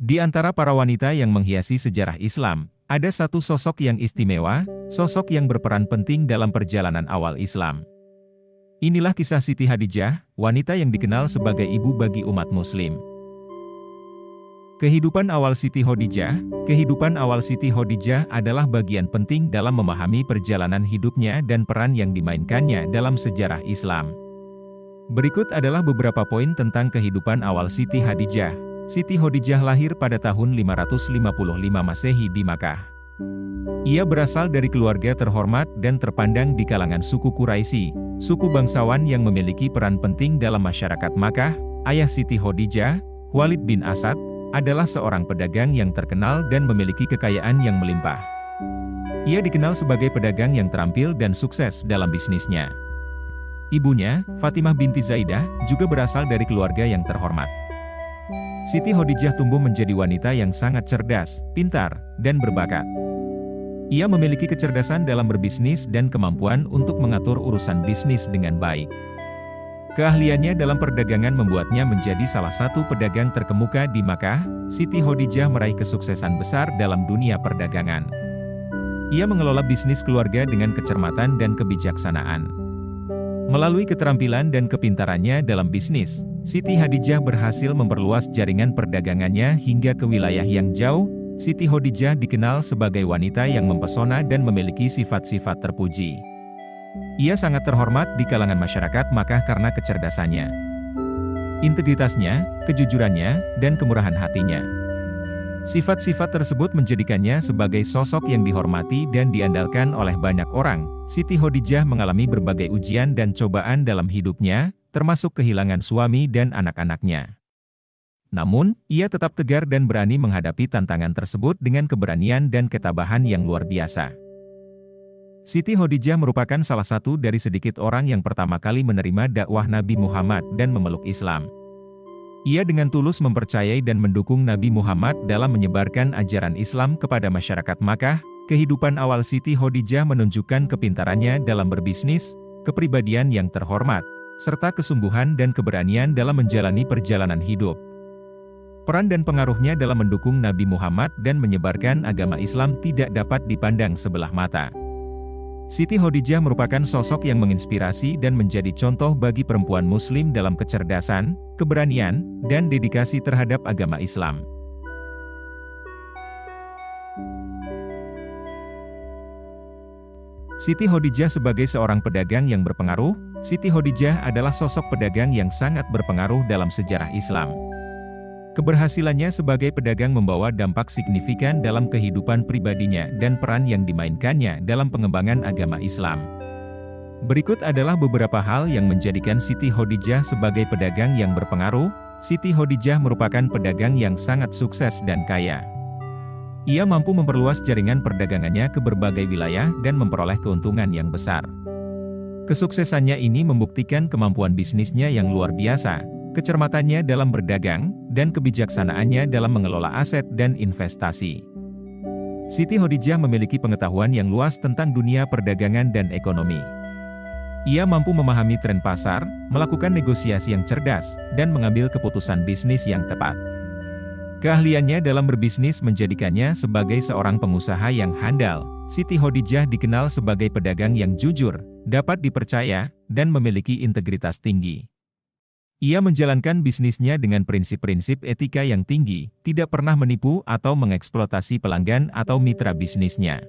Di antara para wanita yang menghiasi sejarah Islam, ada satu sosok yang istimewa, sosok yang berperan penting dalam perjalanan awal Islam. Inilah kisah Siti Hadijah, wanita yang dikenal sebagai ibu bagi umat muslim. Kehidupan awal Siti Hadijah adalah bagian penting dalam memahami perjalanan hidupnya dan peran yang dimainkannya dalam sejarah Islam. Berikut adalah beberapa poin tentang kehidupan awal Siti Hadijah. Siti Hadijah lahir pada tahun 555 Masehi di Makkah. Ia berasal dari keluarga terhormat dan terpandang di kalangan suku Quraisy, suku bangsawan yang memiliki peran penting dalam masyarakat Makkah. Ayah Siti Hadijah, Walid bin Asad, adalah seorang pedagang yang terkenal dan memiliki kekayaan yang melimpah. Ia dikenal sebagai pedagang yang terampil dan sukses dalam bisnisnya. Ibunya, Fatimah binti Zaidah, juga berasal dari keluarga yang terhormat. Siti Hadijah tumbuh menjadi wanita yang sangat cerdas, pintar, dan berbakat. Ia memiliki kecerdasan dalam berbisnis dan kemampuan untuk mengatur urusan bisnis dengan baik. Keahliannya dalam perdagangan membuatnya menjadi salah satu pedagang terkemuka di Makkah. Siti Hadijah meraih kesuksesan besar dalam dunia perdagangan. Ia mengelola bisnis keluarga dengan kecermatan dan kebijaksanaan. Melalui keterampilan dan kepintarannya dalam bisnis, Siti Hadijah berhasil memperluas jaringan perdagangannya hingga ke wilayah yang jauh. Siti Hadijah dikenal sebagai wanita yang mempesona dan memiliki sifat-sifat terpuji. Ia sangat terhormat di kalangan masyarakat Makkah karena kecerdasannya, integritasnya, kejujurannya, dan kemurahan hatinya. Sifat-sifat tersebut menjadikannya sebagai sosok yang dihormati dan diandalkan oleh banyak orang. Siti Hadijah mengalami berbagai ujian dan cobaan dalam hidupnya, termasuk kehilangan suami dan anak-anaknya. Namun, ia tetap tegar dan berani menghadapi tantangan tersebut dengan keberanian dan ketabahan yang luar biasa. Siti Hadijah merupakan salah satu dari sedikit orang yang pertama kali menerima dakwah Nabi Muhammad dan memeluk Islam. Ia dengan tulus mempercayai dan mendukung Nabi Muhammad dalam menyebarkan ajaran Islam kepada masyarakat Makkah. Kehidupan awal Siti Hadijah menunjukkan kepintarannya dalam berbisnis, kepribadian yang terhormat, serta kesungguhan dan keberanian dalam menjalani perjalanan hidup. Peran dan pengaruhnya dalam mendukung Nabi Muhammad dan menyebarkan agama Islam tidak dapat dipandang sebelah mata. Siti Hadijah merupakan sosok yang menginspirasi dan menjadi contoh bagi perempuan muslim dalam kecerdasan, keberanian, dan dedikasi terhadap agama Islam. Siti Hadijah sebagai seorang pedagang yang berpengaruh. Siti Hadijah adalah sosok pedagang yang sangat berpengaruh dalam sejarah Islam. Keberhasilannya sebagai pedagang membawa dampak signifikan dalam kehidupan pribadinya dan peran yang dimainkannya dalam pengembangan agama Islam. Berikut adalah beberapa hal yang menjadikan Siti Hadijah sebagai pedagang yang berpengaruh. Siti Hadijah merupakan pedagang yang sangat sukses dan kaya. Ia mampu memperluas jaringan perdagangannya ke berbagai wilayah dan memperoleh keuntungan yang besar. Kesuksesannya ini membuktikan kemampuan bisnisnya yang luar biasa, kecermatannya dalam berdagang, dan kebijaksanaannya dalam mengelola aset dan investasi. Siti Hadijah memiliki pengetahuan yang luas tentang dunia perdagangan dan ekonomi. Ia mampu memahami tren pasar, melakukan negosiasi yang cerdas, dan mengambil keputusan bisnis yang tepat. Keahliannya dalam berbisnis menjadikannya sebagai seorang pengusaha yang handal. Siti Hadijah dikenal sebagai pedagang yang jujur, dapat dipercaya, dan memiliki integritas tinggi. Ia menjalankan bisnisnya dengan prinsip-prinsip etika yang tinggi, tidak pernah menipu atau mengeksploitasi pelanggan atau mitra bisnisnya.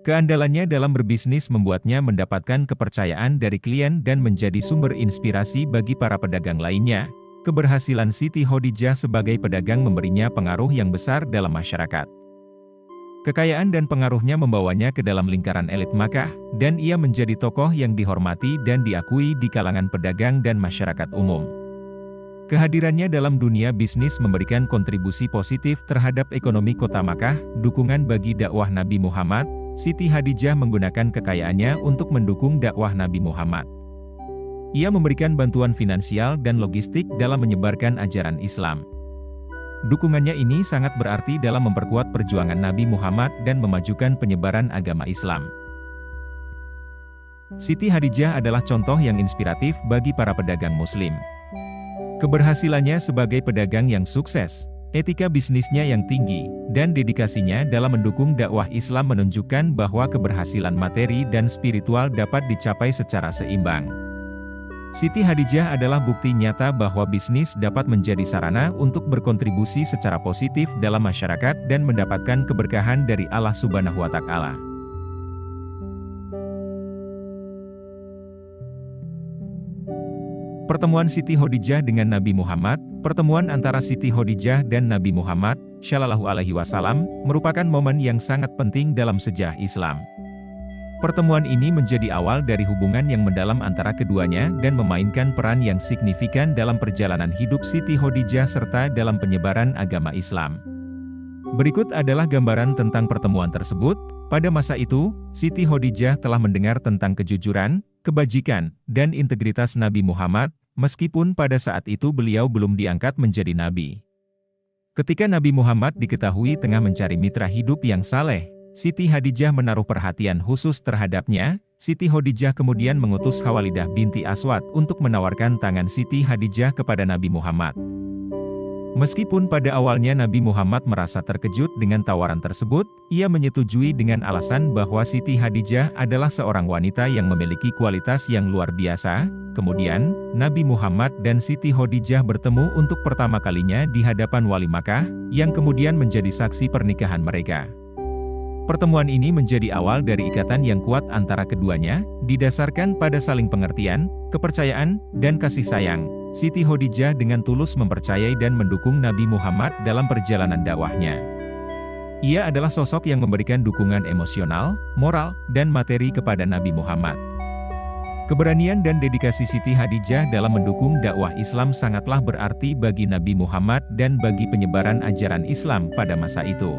Keandalannya dalam berbisnis membuatnya mendapatkan kepercayaan dari klien dan menjadi sumber inspirasi bagi para pedagang lainnya. Keberhasilan Siti Hadijah sebagai pedagang memberinya pengaruh yang besar dalam masyarakat. Kekayaan dan pengaruhnya membawanya ke dalam lingkaran elit Makkah, dan ia menjadi tokoh yang dihormati dan diakui di kalangan pedagang dan masyarakat umum. Kehadirannya dalam dunia bisnis memberikan kontribusi positif terhadap ekonomi kota Makkah. Dukungan bagi dakwah Nabi Muhammad. Siti Hadijah menggunakan kekayaannya untuk mendukung dakwah Nabi Muhammad. Ia memberikan bantuan finansial dan logistik dalam menyebarkan ajaran Islam. Dukungannya ini sangat berarti dalam memperkuat perjuangan Nabi Muhammad dan memajukan penyebaran agama Islam. Siti Hadijah adalah contoh yang inspiratif bagi para pedagang muslim. Keberhasilannya sebagai pedagang yang sukses, Etika bisnisnya yang tinggi, dan dedikasinya dalam mendukung dakwah Islam menunjukkan bahwa keberhasilan materi dan spiritual dapat dicapai secara seimbang. Siti Hadijah adalah bukti nyata bahwa bisnis dapat menjadi sarana untuk berkontribusi secara positif dalam masyarakat dan mendapatkan keberkahan dari Allah Subhanahu wa Ta'ala. Pertemuan Siti Khadijah dengan Nabi Muhammad. Pertemuan antara Siti Khadijah dan Nabi Muhammad Shallallahu Alaihi Wasallam merupakan momen yang sangat penting dalam sejarah Islam. Pertemuan ini menjadi awal dari hubungan yang mendalam antara keduanya dan memainkan peran yang signifikan dalam perjalanan hidup Siti Khadijah serta dalam penyebaran agama Islam. Berikut adalah gambaran tentang pertemuan tersebut. Pada masa itu, Siti Khadijah telah mendengar tentang kejujuran, kebajikan, dan integritas Nabi Muhammad, meskipun pada saat itu beliau belum diangkat menjadi nabi. Ketika Nabi Muhammad diketahui tengah mencari mitra hidup yang saleh, Siti Hadijah menaruh perhatian khusus terhadapnya. Siti Khadijah kemudian mengutus Khawalidah binti Aswad untuk menawarkan tangan Siti Hadijah kepada Nabi Muhammad. Meskipun pada awalnya Nabi Muhammad merasa terkejut dengan tawaran tersebut, ia menyetujui dengan alasan bahwa Siti Hadijah adalah seorang wanita yang memiliki kualitas yang luar biasa. Kemudian, Nabi Muhammad dan Siti Khadijah bertemu untuk pertama kalinya di hadapan wali Makkah, yang kemudian menjadi saksi pernikahan mereka. Pertemuan ini menjadi awal dari ikatan yang kuat antara keduanya, didasarkan pada saling pengertian, kepercayaan, dan kasih sayang. Siti Khadijah dengan tulus mempercayai dan mendukung Nabi Muhammad dalam perjalanan dakwahnya. Ia adalah sosok yang memberikan dukungan emosional, moral, dan materi kepada Nabi Muhammad. Keberanian dan dedikasi Siti Hadijah dalam mendukung dakwah Islam sangatlah berarti bagi Nabi Muhammad dan bagi penyebaran ajaran Islam pada masa itu.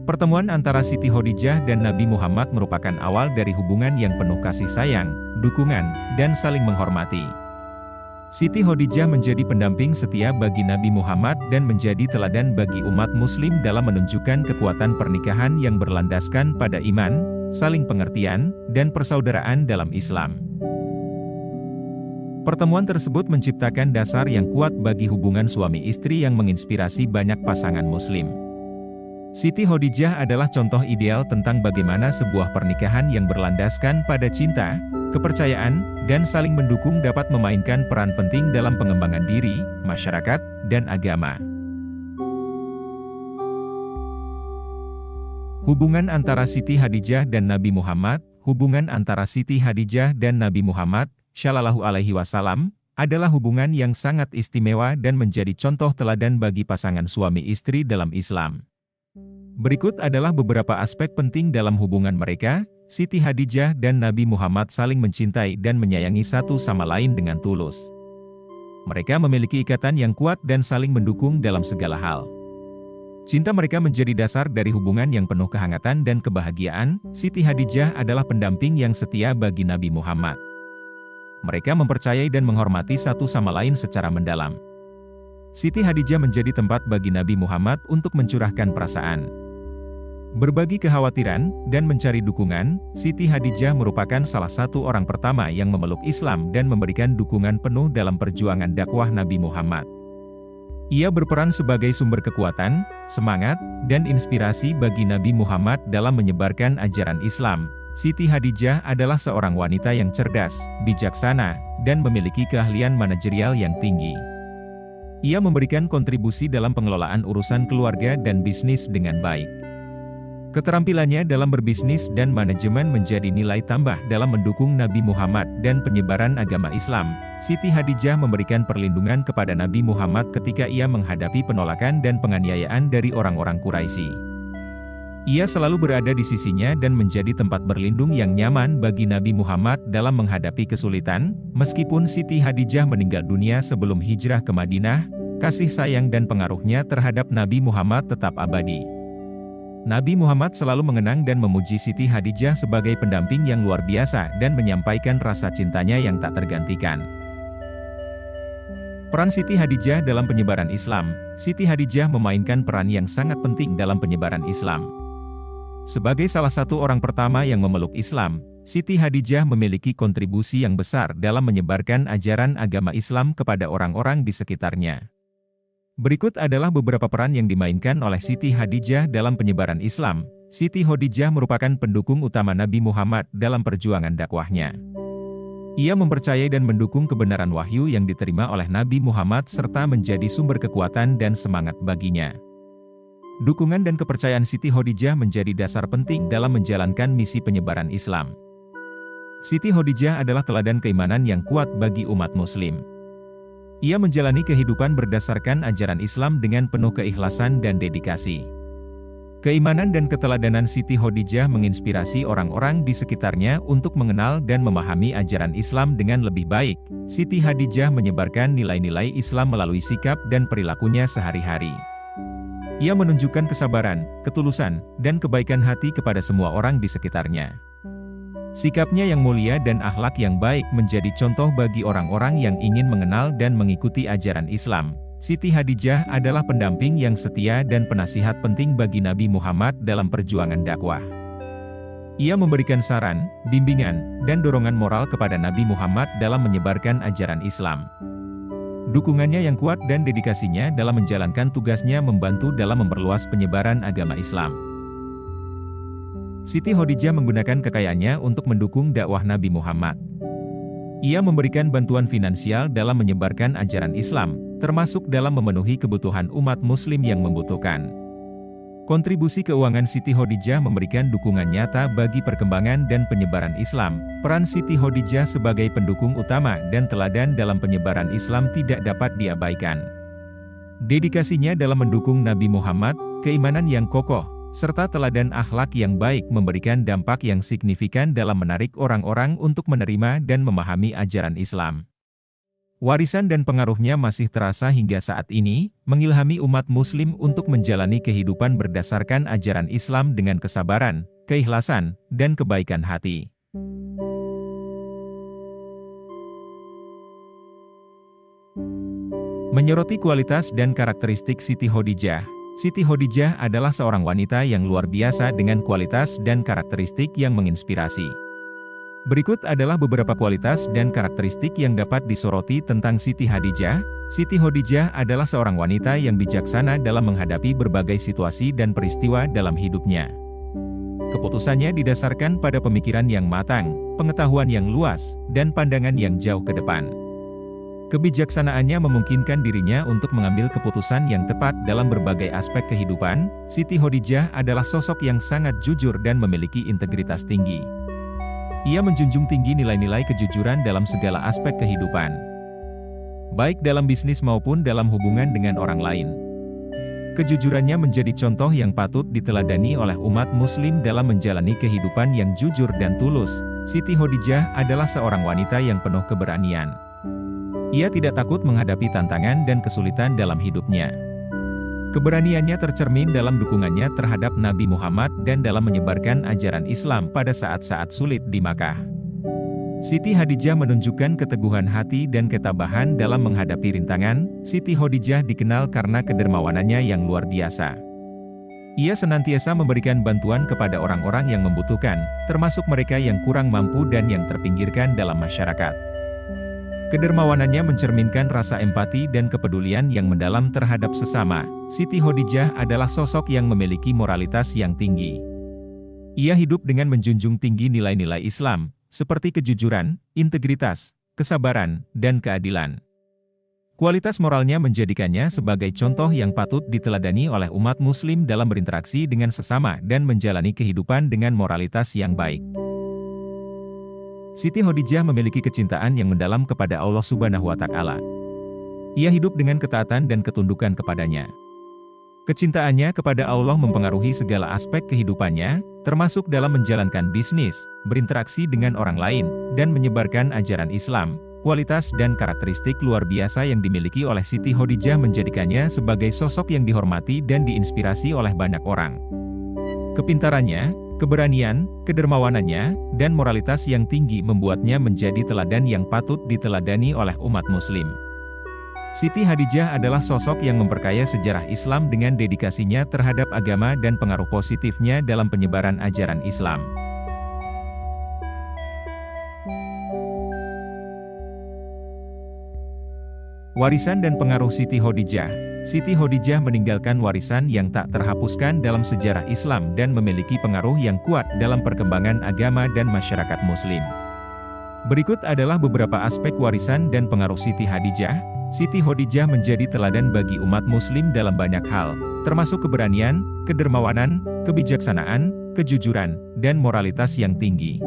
Pertemuan antara Siti Khadijah dan Nabi Muhammad merupakan awal dari hubungan yang penuh kasih sayang, dukungan, dan saling menghormati. Siti Khadijah menjadi pendamping setia bagi Nabi Muhammad dan menjadi teladan bagi umat muslim dalam menunjukkan kekuatan pernikahan yang berlandaskan pada iman, saling pengertian, dan persaudaraan dalam Islam. Pertemuan tersebut menciptakan dasar yang kuat bagi hubungan suami istri yang menginspirasi banyak pasangan muslim. Siti Khadijah adalah contoh ideal tentang bagaimana sebuah pernikahan yang berlandaskan pada cinta, kepercayaan, dan saling mendukung dapat memainkan peran penting dalam pengembangan diri, masyarakat, dan agama. Hubungan antara Siti Hadijah dan Nabi Muhammad. Hubungan antara Siti Hadijah dan Nabi Muhammad Shallallahu Alaihi Wasallam adalah hubungan yang sangat istimewa dan menjadi contoh teladan bagi pasangan suami istri dalam Islam. Berikut adalah beberapa aspek penting dalam hubungan mereka. Siti Hadijah dan Nabi Muhammad saling mencintai dan menyayangi satu sama lain dengan tulus. Mereka memiliki ikatan yang kuat dan saling mendukung dalam segala hal. Cinta mereka menjadi dasar dari hubungan yang penuh kehangatan dan kebahagiaan. Siti Hadijah adalah pendamping yang setia bagi Nabi Muhammad. Mereka mempercayai dan menghormati satu sama lain secara mendalam. Siti Hadijah menjadi tempat bagi Nabi Muhammad untuk mencurahkan perasaan, berbagi kekhawatiran, dan mencari dukungan. Siti Hadijah merupakan salah satu orang pertama yang memeluk Islam dan memberikan dukungan penuh dalam perjuangan dakwah Nabi Muhammad. Ia berperan sebagai sumber kekuatan, semangat, dan inspirasi bagi Nabi Muhammad dalam menyebarkan ajaran Islam. Siti Hadijah adalah seorang wanita yang cerdas, bijaksana, dan memiliki keahlian manajerial yang tinggi. Ia memberikan kontribusi dalam pengelolaan urusan keluarga dan bisnis dengan baik. Keterampilannya dalam berbisnis dan manajemen menjadi nilai tambah dalam mendukung Nabi Muhammad dan penyebaran agama Islam. Siti Hadijah memberikan perlindungan kepada Nabi Muhammad ketika ia menghadapi penolakan dan penganiayaan dari orang-orang Quraisy. Ia selalu berada di sisinya dan menjadi tempat berlindung yang nyaman bagi Nabi Muhammad dalam menghadapi kesulitan. Meskipun Siti Hadijah meninggal dunia sebelum hijrah ke Madinah, kasih sayang dan pengaruhnya terhadap Nabi Muhammad tetap abadi. Nabi Muhammad selalu mengenang dan memuji Siti Hadijah sebagai pendamping yang luar biasa dan menyampaikan rasa cintanya yang tak tergantikan. Peran Siti Hadijah dalam penyebaran Islam. Siti Hadijah memainkan peran yang sangat penting dalam penyebaran Islam. Sebagai salah satu orang pertama yang memeluk Islam, Siti Hadijah memiliki kontribusi yang besar dalam menyebarkan ajaran agama Islam kepada orang-orang di sekitarnya. Berikut adalah beberapa peran yang dimainkan oleh Siti Khadijah dalam penyebaran Islam. Siti Khadijah merupakan pendukung utama Nabi Muhammad dalam perjuangan dakwahnya. Ia mempercayai dan mendukung kebenaran wahyu yang diterima oleh Nabi Muhammad serta menjadi sumber kekuatan dan semangat baginya. Dukungan dan kepercayaan Siti Khadijah menjadi dasar penting dalam menjalankan misi penyebaran Islam. Siti Khadijah adalah teladan keimanan yang kuat bagi umat Muslim. Ia menjalani kehidupan berdasarkan ajaran Islam dengan penuh keikhlasan dan dedikasi. Keimanan dan keteladanan Siti Khadijah menginspirasi orang-orang di sekitarnya untuk mengenal dan memahami ajaran Islam dengan lebih baik. Siti Khadijah menyebarkan nilai-nilai Islam melalui sikap dan perilakunya sehari-hari. Ia menunjukkan kesabaran, ketulusan, dan kebaikan hati kepada semua orang di sekitarnya. Sikapnya yang mulia dan akhlak yang baik menjadi contoh bagi orang-orang yang ingin mengenal dan mengikuti ajaran Islam. Siti Khadijah adalah pendamping yang setia dan penasihat penting bagi Nabi Muhammad dalam perjuangan dakwah. Ia memberikan saran, bimbingan, dan dorongan moral kepada Nabi Muhammad dalam menyebarkan ajaran Islam. Dukungannya yang kuat dan dedikasinya dalam menjalankan tugasnya membantu dalam memperluas penyebaran agama Islam. Siti Khadijah menggunakan kekayaannya untuk mendukung dakwah Nabi Muhammad. Ia memberikan bantuan finansial dalam menyebarkan ajaran Islam, termasuk dalam memenuhi kebutuhan umat Muslim yang membutuhkan. Kontribusi keuangan Siti Khadijah memberikan dukungan nyata bagi perkembangan dan penyebaran Islam. Peran Siti Khadijah sebagai pendukung utama dan teladan dalam penyebaran Islam tidak dapat diabaikan. Dedikasinya dalam mendukung Nabi Muhammad, keimanan yang kokoh, serta teladan akhlak yang baik memberikan dampak yang signifikan dalam menarik orang-orang untuk menerima dan memahami ajaran Islam. Warisan dan pengaruhnya masih terasa hingga saat ini, mengilhami umat Muslim untuk menjalani kehidupan berdasarkan ajaran Islam dengan kesabaran, keikhlasan, dan kebaikan hati. Menyoroti kualitas dan karakteristik Siti Khadijah. Siti Khadijah adalah seorang wanita yang luar biasa dengan kualitas dan karakteristik yang menginspirasi. Berikut adalah beberapa kualitas dan karakteristik yang dapat disoroti tentang Siti Khadijah. Siti Khadijah adalah seorang wanita yang bijaksana dalam menghadapi berbagai situasi dan peristiwa dalam hidupnya. Keputusannya didasarkan pada pemikiran yang matang, pengetahuan yang luas, dan pandangan yang jauh ke depan. Kebijaksanaannya memungkinkan dirinya untuk mengambil keputusan yang tepat dalam berbagai aspek kehidupan. Siti Khadijah adalah sosok yang sangat jujur dan memiliki integritas tinggi. Ia menjunjung tinggi nilai-nilai kejujuran dalam segala aspek kehidupan, baik dalam bisnis maupun dalam hubungan dengan orang lain. Kejujurannya menjadi contoh yang patut diteladani oleh umat Muslim dalam menjalani kehidupan yang jujur dan tulus. Siti Khadijah adalah seorang wanita yang penuh keberanian. Ia tidak takut menghadapi tantangan dan kesulitan dalam hidupnya. Keberaniannya tercermin dalam dukungannya terhadap Nabi Muhammad dan dalam menyebarkan ajaran Islam pada saat-saat sulit di Makkah. Siti Khadijah menunjukkan keteguhan hati dan ketabahan dalam menghadapi rintangan. Siti Khadijah dikenal karena kedermawanannya yang luar biasa. Ia senantiasa memberikan bantuan kepada orang-orang yang membutuhkan, termasuk mereka yang kurang mampu dan yang terpinggirkan dalam masyarakat. Kedermawanannya mencerminkan rasa empati dan kepedulian yang mendalam terhadap sesama. Siti Khadijah adalah sosok yang memiliki moralitas yang tinggi. Ia hidup dengan menjunjung tinggi nilai-nilai Islam, seperti kejujuran, integritas, kesabaran, dan keadilan. Kualitas moralnya menjadikannya sebagai contoh yang patut diteladani oleh umat Muslim dalam berinteraksi dengan sesama dan menjalani kehidupan dengan moralitas yang baik. Siti Khadijah memiliki kecintaan yang mendalam kepada Allah Subhanahu wa Ta'ala. Ia hidup dengan ketaatan dan ketundukan kepadanya. Kecintaannya kepada Allah mempengaruhi segala aspek kehidupannya, termasuk dalam menjalankan bisnis, berinteraksi dengan orang lain, dan menyebarkan ajaran Islam. Kualitas dan karakteristik luar biasa yang dimiliki oleh Siti Khadijah menjadikannya sebagai sosok yang dihormati dan diinspirasi oleh banyak orang. Kepintarannya, keberanian, kedermawanannya, dan moralitas yang tinggi membuatnya menjadi teladan yang patut diteladani oleh umat Muslim. Siti Khadijah adalah sosok yang memperkaya sejarah Islam dengan dedikasinya terhadap agama dan pengaruh positifnya dalam penyebaran ajaran Islam. Warisan dan pengaruh Siti Khadijah. Siti Khadijah meninggalkan warisan yang tak terhapuskan dalam sejarah Islam dan memiliki pengaruh yang kuat dalam perkembangan agama dan masyarakat Muslim. Berikut adalah beberapa aspek warisan dan pengaruh Siti Khadijah. Siti Khadijah menjadi teladan bagi umat Muslim dalam banyak hal, termasuk keberanian, kedermawanan, kebijaksanaan, kejujuran, dan moralitas yang tinggi.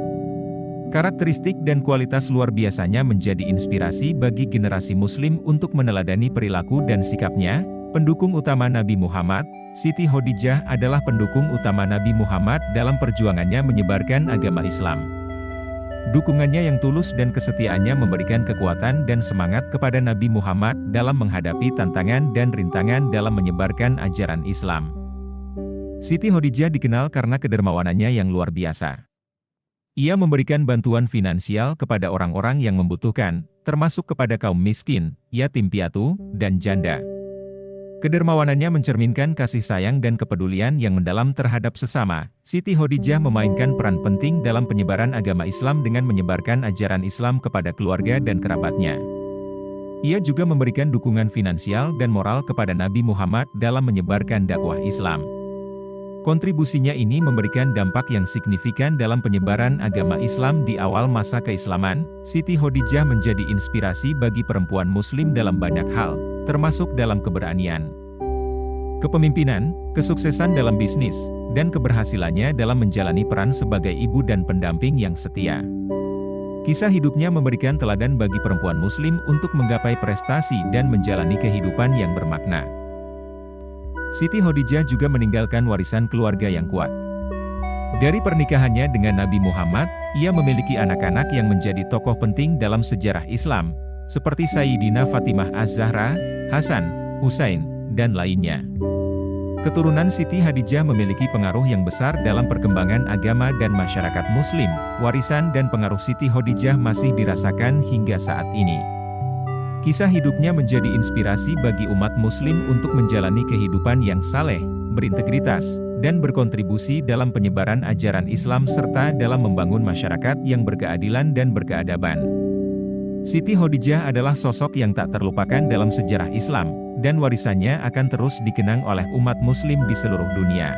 Karakteristik dan kualitas luar biasanya menjadi inspirasi bagi generasi Muslim untuk meneladani perilaku dan sikapnya. Pendukung utama Nabi Muhammad, Siti Khadijah adalah pendukung utama Nabi Muhammad dalam perjuangannya menyebarkan agama Islam. Dukungannya yang tulus dan kesetiaannya memberikan kekuatan dan semangat kepada Nabi Muhammad dalam menghadapi tantangan dan rintangan dalam menyebarkan ajaran Islam. Siti Khadijah dikenal karena kedermawanannya yang luar biasa. Ia memberikan bantuan finansial kepada orang-orang yang membutuhkan, termasuk kepada kaum miskin, yatim piatu, dan janda. Kedermawanannya mencerminkan kasih sayang dan kepedulian yang mendalam terhadap sesama. Siti Khadijah memainkan peran penting dalam penyebaran agama Islam dengan menyebarkan ajaran Islam kepada keluarga dan kerabatnya. Ia juga memberikan dukungan finansial dan moral kepada Nabi Muhammad dalam menyebarkan dakwah Islam. Kontribusinya ini memberikan dampak yang signifikan dalam penyebaran agama Islam di awal masa keislaman. Siti Khadijah menjadi inspirasi bagi perempuan Muslim dalam banyak hal, termasuk dalam keberanian, kepemimpinan, kesuksesan dalam bisnis, dan keberhasilannya dalam menjalani peran sebagai ibu dan pendamping yang setia. Kisah hidupnya memberikan teladan bagi perempuan Muslim untuk menggapai prestasi dan menjalani kehidupan yang bermakna. Siti Khadijah juga meninggalkan warisan keluarga yang kuat. Dari pernikahannya dengan Nabi Muhammad, ia memiliki anak-anak yang menjadi tokoh penting dalam sejarah Islam, seperti Sayyidina Fatimah Az-Zahra, Hasan, Husain, dan lainnya. Keturunan Siti Khadijah memiliki pengaruh yang besar dalam perkembangan agama dan masyarakat Muslim. Warisan dan pengaruh Siti Khadijah masih dirasakan hingga saat ini. Kisah hidupnya menjadi inspirasi bagi umat Muslim untuk menjalani kehidupan yang saleh, berintegritas, dan berkontribusi dalam penyebaran ajaran Islam serta dalam membangun masyarakat yang berkeadilan dan berkeadaban. Siti Khadijah adalah sosok yang tak terlupakan dalam sejarah Islam, dan warisannya akan terus dikenang oleh umat Muslim di seluruh dunia.